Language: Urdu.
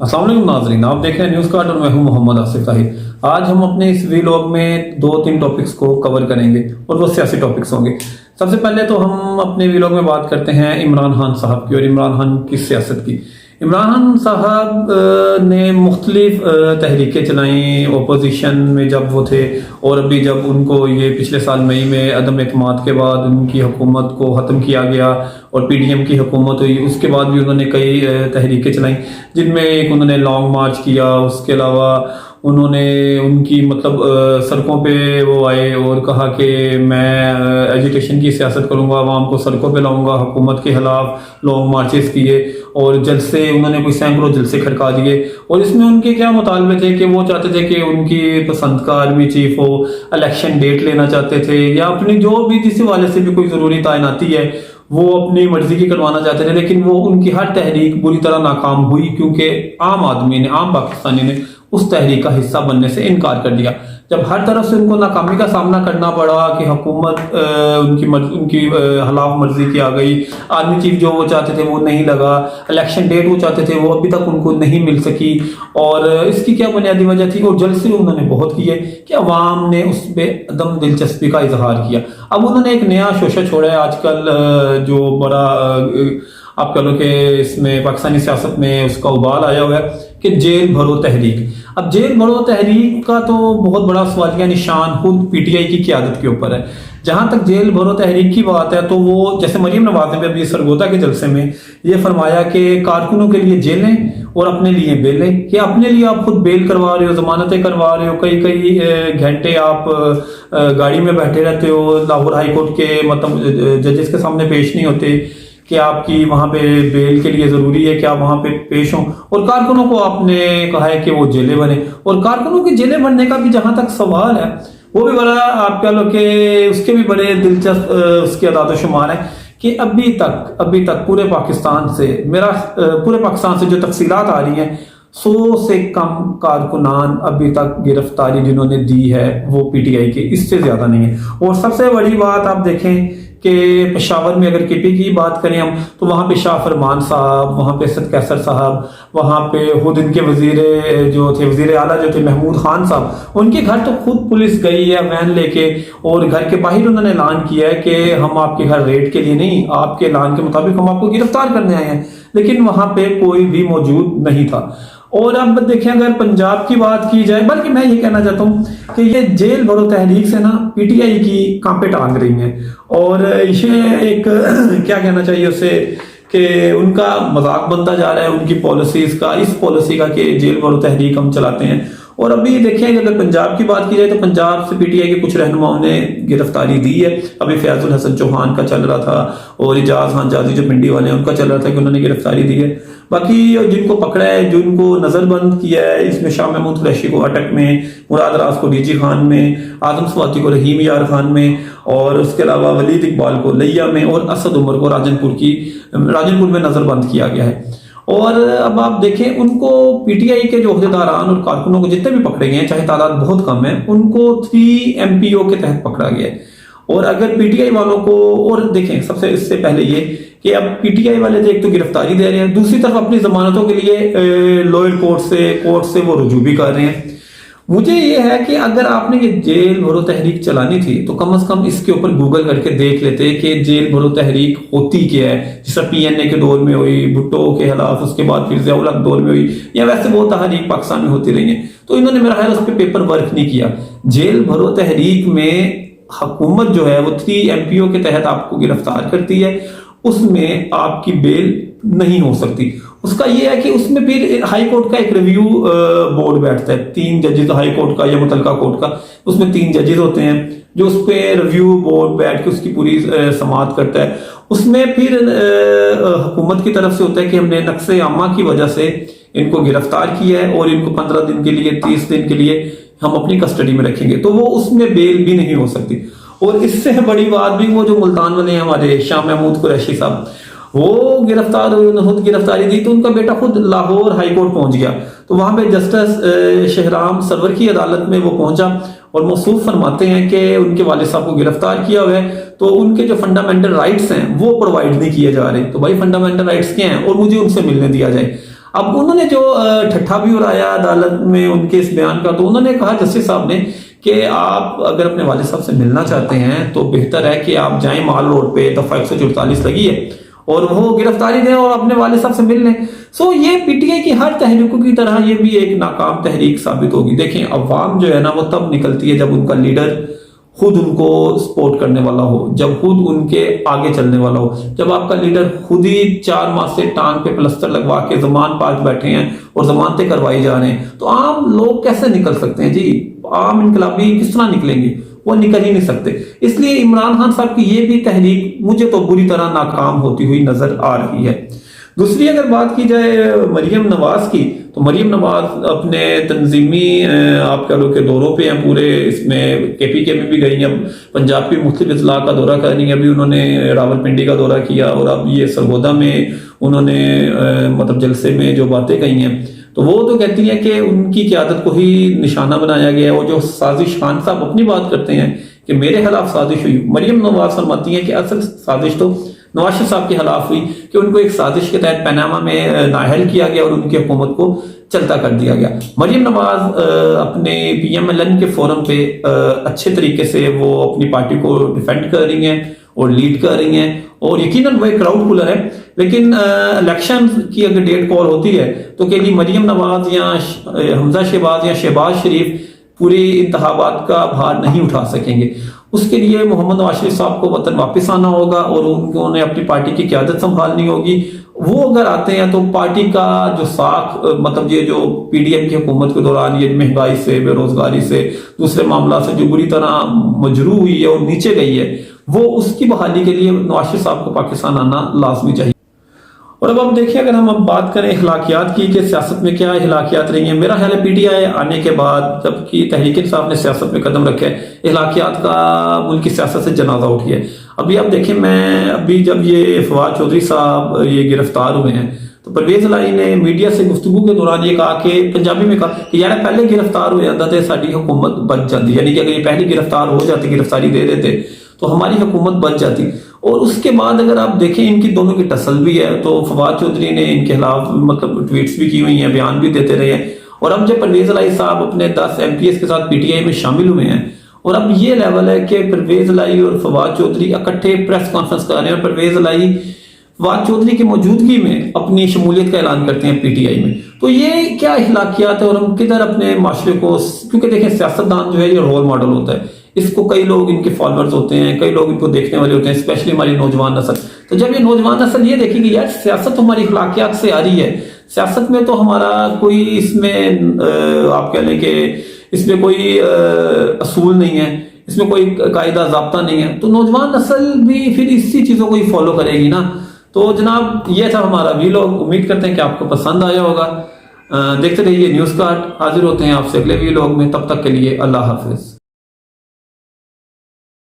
السلام علیکم ناظرین، آپ دیکھ رہے ہیں نیوز کارڈ اور میں ہوں محمد آصف طاہر۔ آج ہم اپنے اس ویلاگ میں 2-3 ٹاپکس کو کور کریں گے اور وہ سیاسی ٹاپکس ہوں گے۔ سب سے پہلے تو ہم اپنے ویلاگ میں بات کرتے ہیں عمران خان صاحب کی اور عمران خان کی سیاست کی۔ عمران خان صاحب نے مختلف تحریکیں چلائیں اپوزیشن میں جب وہ تھے، اور ابھی جب ان کو یہ پچھلے سال مئی میں عدم اعتماد کے بعد ان کی حکومت کو ختم کیا گیا اور پی ڈی ایم کی حکومت ہوئی، اس کے بعد بھی انہوں نے کئی تحریکیں چلائیں، جن میں ایک انہوں نے لانگ مارچ کیا۔ اس کے علاوہ انہوں نے ان کی سڑکوں پہ وہ آئے اور کہا کہ میں ایجوٹیشن کی سیاست کروں گا، عوام کو سڑکوں پہ لاؤں گا، حکومت کے خلاف لانگ مارچز کیے اور جلسے انہوں نے کوئی سینکڑوں جلسے کھڑکا دیے۔ اور اس میں ان کے کیا مطالبے تھے کہ وہ چاہتے تھے کہ ان کی پسند کا آرمی چیف ہو، الیکشن ڈیٹ لینا چاہتے تھے، یا اپنی جو بھی جس والے سے بھی کوئی ضروری تعیناتی ہے وہ اپنی مرضی کی کروانا چاہتے تھے۔ لیکن وہ ان کی ہر تحریک بری طرح ناکام ہوئی، کیونکہ عام آدمی نے، عام پاکستانی نے اس تحریک کا حصہ بننے سے انکار کر دیا۔ جب ہر طرف سے ان کو ناکامی کا سامنا کرنا پڑا کہ حکومت ان کی خلاف مرضی کی آ گئی، آرمی چیف جو وہ چاہتے تھے وہ نہیں لگا، الیکشن ڈیٹ وہ چاہتے تھے وہ ابھی تک ان کو نہیں مل سکی، اور اس کی کیا بنیادی وجہ تھی؟ اور جلسے انہوں نے بہت کیے کہ عوام نے اس پہ عدم دلچسپی کا اظہار کیا۔ اب انہوں نے ایک نیا شوشہ چھوڑا ہے آج کل، جو بڑا آپ کہہ لو کہ اس میں پاکستانی سیاست میں اس کا ابال آیا ہوا ہے کہ جیل بھرو تحریک۔ اب جیل بھرو تحریک کا تو بہت بڑا سوالیہ نشان خود پی ٹی آئی کی قیادت کے اوپر ہے۔ جہاں تک جیل بھرو تحریک کی بات ہے تو وہ جیسے مریم نواز نے ابھی سرگودا کے جلسے میں یہ فرمایا کہ کارکنوں کے لیے جیلیں اور اپنے لیے بیلیں، کہ اپنے لیے آپ خود بیل کروا رہے ہو، ضمانتیں کروا رہے ہو، کئی گھنٹے آپ گاڑی میں بیٹھے رہتے ہو، لاہور ہائی کورٹ کے ججز کے سامنے پیش نہیں ہوتے کہ آپ کی وہاں پہ بیل کے لیے ضروری ہے کہ آپ وہاں پہ پیش ہوں، اور کارکنوں کو آپ نے کہا ہے کہ وہ جیلیں بنے۔ اور کارکنوں کی جیلیں بننے کا بھی جہاں تک سوال ہے وہ بھی بڑا آپ کہہ لو کہ اس کے بھی بڑے دلچسپ اس کے اعداد و شمار ہیں کہ ابھی تک پورے پاکستان سے جو تفصیلات آ رہی ہیں، 100 سے کم کارکنان ابھی تک گرفتاری جنہوں نے دی ہے وہ پی ٹی آئی کے، اس سے زیادہ نہیں ہے۔ اور سب سے بڑی بات آپ دیکھیں کہ پشاور میں اگر کے پی کی بات کریں ہم تو وہاں پہ شاہ فرمان صاحب، وہاں پہ اسد کیسر صاحب، وہاں پہ خود ان کے وزیر اعلیٰ جو تھے محمود خان صاحب، ان کے گھر تو خود پولیس گئی ہے وین لے کے، اور گھر کے باہر انہوں نے اعلان کیا ہے کہ ہم آپ کے گھر ریڈ کے لیے نہیں، آپ کے اعلان کے مطابق ہم آپ کو گرفتار کرنے آئے ہیں، لیکن وہاں پہ کوئی بھی موجود نہیں تھا۔ اور اب دیکھیں اگر پنجاب کی بات کی جائے، بلکہ میں یہ کہنا چاہتا ہوں کہ یہ جیل بھرو تحریک سے نا پی ٹی آئی کی کانپیں ٹانگ رہی ہیں، اور یہ ایک کیا کہنا چاہیے اسے کہ ان کا مذاق بنتا جا رہا ہے ان کی پالیسیز کا، اس پالیسی کا کہ جیل بھرو تحریک ہم چلاتے ہیں۔ اور ابھی دیکھیں اگر پنجاب کی بات کی جائے تو پنجاب سے پی ٹی آئی کے کچھ رہنماؤں نے گرفتاری دی ہے۔ ابھی فیاض الحسن چوہان کا چل رہا تھا، اور اعجاز خان جازی جو پنڈی والے ہیں ان کا چل رہا تھا کہ انہوں نے گرفتاری دی ہے۔ باقی جن کو پکڑا ہے، جن کو نظر بند کیا ہے، اس میں شاہ محمود قریشی کو اٹک میں، مراد راز کو ڈی جی خان میں، آدم سواتی کو رحیم یار خان میں، اور اس کے علاوہ ولید اقبال کو لیا میں، اور اسد عمر کو راجن پور میں نظر بند کیا گیا ہے۔ اور اب آپ دیکھیں ان کو پی ٹی آئی کے جو عہدیداران اور کارکنوں کو جتنے بھی پکڑے گئے ہیں، چاہے تعداد بہت کم ہے، ان کو 3 MPO کے تحت پکڑا گیا ہے۔ اور اگر پی ٹی آئی والوں کو، اور دیکھیں سب سے اس سے پہلے یہ کہ اب پی ٹی آئی والے ایک تو گرفتاری دے رہے ہیں، دوسری طرف اپنی ضمانتوں کے لیے لوئر کورٹ سے وہ رجوع بھی کر رہے ہیں۔ مجھے یہ ہے کہ اگر آپ نے یہ جیل بھرو تحریک چلانی تھی تو کم از کم اس کے اوپر گوگل کر کے دیکھ لیتے کہ جیل بھرو تحریک ہوتی کیا ہے، جس طرح PNA کے دور میں ہوئی بھٹو کے خلاف، اس کے بعد پھر ضیاء الحق دور میں ہوئی، یا ویسے بہت تحریک پاکستان میں ہوتی رہی ہیں، تو انہوں نے میرا خیال اس پہ پیپر ورک نہیں کیا۔ جیل بھرو تحریک میں حکومت جو ہے وہ 3 MPO کے تحت آپ کو گرفتار کرتی ہے، اس میں آپ کی بیل نہیں ہو سکتی۔ اس کا یہ ہے کہ اس میں پھر ہائی کورٹ کا ایک ریویو بورڈ بیٹھتا ہے، 3 ججز ہائی کورٹ کا یا متعلقہ کورٹ کا، اس میں 3 ججز ہوتے ہیں جو اس پہ ریویو بورڈ بیٹھ کے اس کی پوری سماعت کرتا ہے۔ اس میں پھر حکومت کی طرف سے ہوتا ہے کہ ہم نے نقص عامہ کی وجہ سے ان کو گرفتار کیا ہے اور ان کو 15 دن کے لیے 30 دن کے لیے ہم اپنی کسٹڈی میں رکھیں گے، تو وہ اس میں بیل بھی نہیں ہو سکتی۔ اور اس سے بڑی بات بھی وہ جو ملتان والے ہیں ہمارے شاہ محمود قریشی صاحب، وہ گرفتار ہوئے، انہوں نے خود گرفتاری دی تو ان کا بیٹا خود لاہور ہائی کورٹ پہنچ گیا، تو وہاں پہ جسٹس شہرام سرور کی عدالت میں وہ پہنچا، اور موصوف فرماتے ہیں کہ ان کے والد صاحب کو گرفتار کیا ہوا ہے تو ان کے جو فنڈامنٹل رائٹس ہیں وہ پرووائڈ نہیں کیے جا رہے۔ تو بھائی فنڈامنٹل رائٹس کیا ہیں اور مجھے ان سے ملنے دیا جائے۔ اب انہوں نے جو ٹھٹھا بھی اڑایا عدالت میں ان کے اس بیان کا، تو انہوں نے کہا جسٹس صاحب نے کہ آپ اگر اپنے والد صاحب سے ملنا چاہتے ہیں تو بہتر ہے کہ آپ جائیں مال روڈ پہ، دفعہ 144 لگی ہے، اور وہ گرفتاری دیں اور اپنے والد صاحب سے مل لیں۔ یہ پی ٹی آئی کی ہر تحریکوں کی طرح یہ بھی ایک ناکام تحریک ثابت ہوگی۔ دیکھیں عوام جو ہے نا وہ تب نکلتی ہے جب ان کا لیڈر خود ان کو سپورٹ کرنے والا ہو، جب خود ان کے آگے چلنے والا ہو، جب آپ کا لیڈر خود ہی 4 ماہ سے ٹانگ پہ پلسٹر لگوا کے ضمان پاس بیٹھے ہیں اور ضمانتیں کروائی جا رہے ہیں، تو عام لوگ کیسے نکل سکتے ہیں جی؟ عام انقلابی کس طرح نکلیں گے؟ وہ نکل ہی نہیں سکتے۔ اس لیے عمران خان صاحب کی یہ بھی تحریک مجھے تو بری طرح ناکام ہوتی ہوئی نظر آ رہی ہے۔ دوسری اگر بات کی جائے مریم نواز کی، تو مریم نواز اپنے تنظیمی آپ کہہ لو کہ دوروں پہ ہیں پورے، اس میں کے پی کے میں بھی گئی ہیں، پنجاب کی مختلف اضلاع کا دورہ کر رہی ہیں، ابھی انہوں نے راولپنڈی کا دورہ کیا، اور اب یہ سرگودا میں انہوں نے مطلب جلسے میں جو باتیں کہی ہیں، تو وہ تو کہتی ہیں کہ ان کی قیادت کو ہی نشانہ بنایا گیا ہے، اور جو سازش خان صاحب اپنی بات کرتے ہیں کہ میرے خلاف سازش ہوئی، مریم نواز فرماتی ہیں کہ اصل سازش تو نواز شریف صاحب کے خلاف ہوئی، کہ ان کو ایک سازش کے تحت پیناما میں نااہل کیا گیا اور ان کی حکومت کو چلتا کر دیا گیا۔ مریم نواز اپنے پی ایم ایل این کے فورم پہ اچھے طریقے سے وہ اپنی پارٹی کو ڈیفینڈ کر رہی ہیں اور لیڈ کر رہی ہیں، اور یقیناً وہ ایک کراؤڈ پولر ہے، لیکن الیکشن کی اگر ڈیٹ کال ہوتی ہے تو کہ مریم نواز یا حمزہ شہباز یا شہباز شریف پوری انتخابات کا بھار نہیں اٹھا سکیں گے۔ اس کے لیے محمد نواز شریف صاحب کو وطن واپس آنا ہوگا اور انہوں نے اپنی پارٹی کی قیادت سنبھالنی ہوگی۔ وہ اگر آتے ہیں تو پارٹی کا جو ساکھ مطلب یہ جو پی ڈی ایم کی حکومت کے دوران یہ مہنگائی سے، بے روزگاری سے، دوسرے معاملات سے جو بری طرح مجروح ہوئی ہے اور نیچے گئی ہے، وہ اس کی بحالی کے لیے نواز شریف صاحب کو پاکستان آنا لازمی چاہیے۔ اور اب دیکھیں اگر ہم بات کریں اخلاقیات کی کہ سیاست میں کیا اخلاقیات رہی ہیں، میرا خیال ہے پی ٹی آئی آنے کے بعد جب کہ تحریک انصاف نے سیاست میں قدم رکھے، اخلاقیات کا ملک کی سیاست سے جنازہ اٹھ گیا۔ ابھی آپ دیکھیں ابھی جب یہ فواد چودھری صاحب یہ گرفتار ہوئے ہیں تو پرویز الہی نے میڈیا سے گفتگو کے دوران یہ کہا کہ پنجابی میں کہا کہ یار پہلے گرفتار ہو جاتا تھے ساری حکومت بچ جاتی، یعنی کہ اگر یہ پہلے گرفتار ہو جاتی، گرفتاری دے دیتے تو ہماری حکومت بچ جاتی۔ اور اس کے بعد اگر آپ دیکھیں ان کی دونوں کی ٹسل بھی ہے، تو فواد چودھری نے ان کے خلاف مطلب ٹویٹس بھی کی ہوئی ہیں، بیان بھی دیتے رہے ہیں، اور اب جب پرویز الہی صاحب اپنے 10 ایم پی ایس کے ساتھ پی ٹی آئی میں شامل ہوئے ہیں، اور اب یہ لیول ہے کہ پرویز الہی اور فواد چودھری اکٹھے پریس کانفرنس کر رہے ہیں، اور پرویز الہی فواد چودھری کی موجودگی میں اپنی شمولیت کا اعلان کرتے ہیں پی ٹی آئی میں۔ تو یہ کیا اخلاقیات ہے، اور ہم کدھر اپنے معاشرے کو، کیونکہ دیکھیں سیاستدان جو ہے یہ رول ماڈل ہوتا ہے، اس کو کئی لوگ ان کے فالوورز ہوتے ہیں، کئی لوگ ان کو دیکھنے والے ہوتے ہیں، اسپیشلی ہماری نوجوان نسل۔ تو جب یہ نوجوان نسل یہ دیکھے گی یار سیاست ہماری اخلاقیات سے آ رہی ہے، سیاست میں تو ہمارا کوئی اس میں آپ کہہ لیں کہ اس میں کوئی اصول نہیں ہے، اس میں کوئی قاعدہ ضابطہ نہیں ہے، تو نوجوان نسل بھی پھر اسی چیزوں کو ہی فالو کرے گی نا۔ تو جناب یہ تھا ہمارا ویلاگ، امید کرتے ہیں کہ آپ کو پسند آیا ہوگا۔ دیکھتے رہیے نیوز کارڈ، حاضر ہوتے ہیں آپ سے اگلے ویلاگ میں، تب تک کے لیے اللہ حافظ۔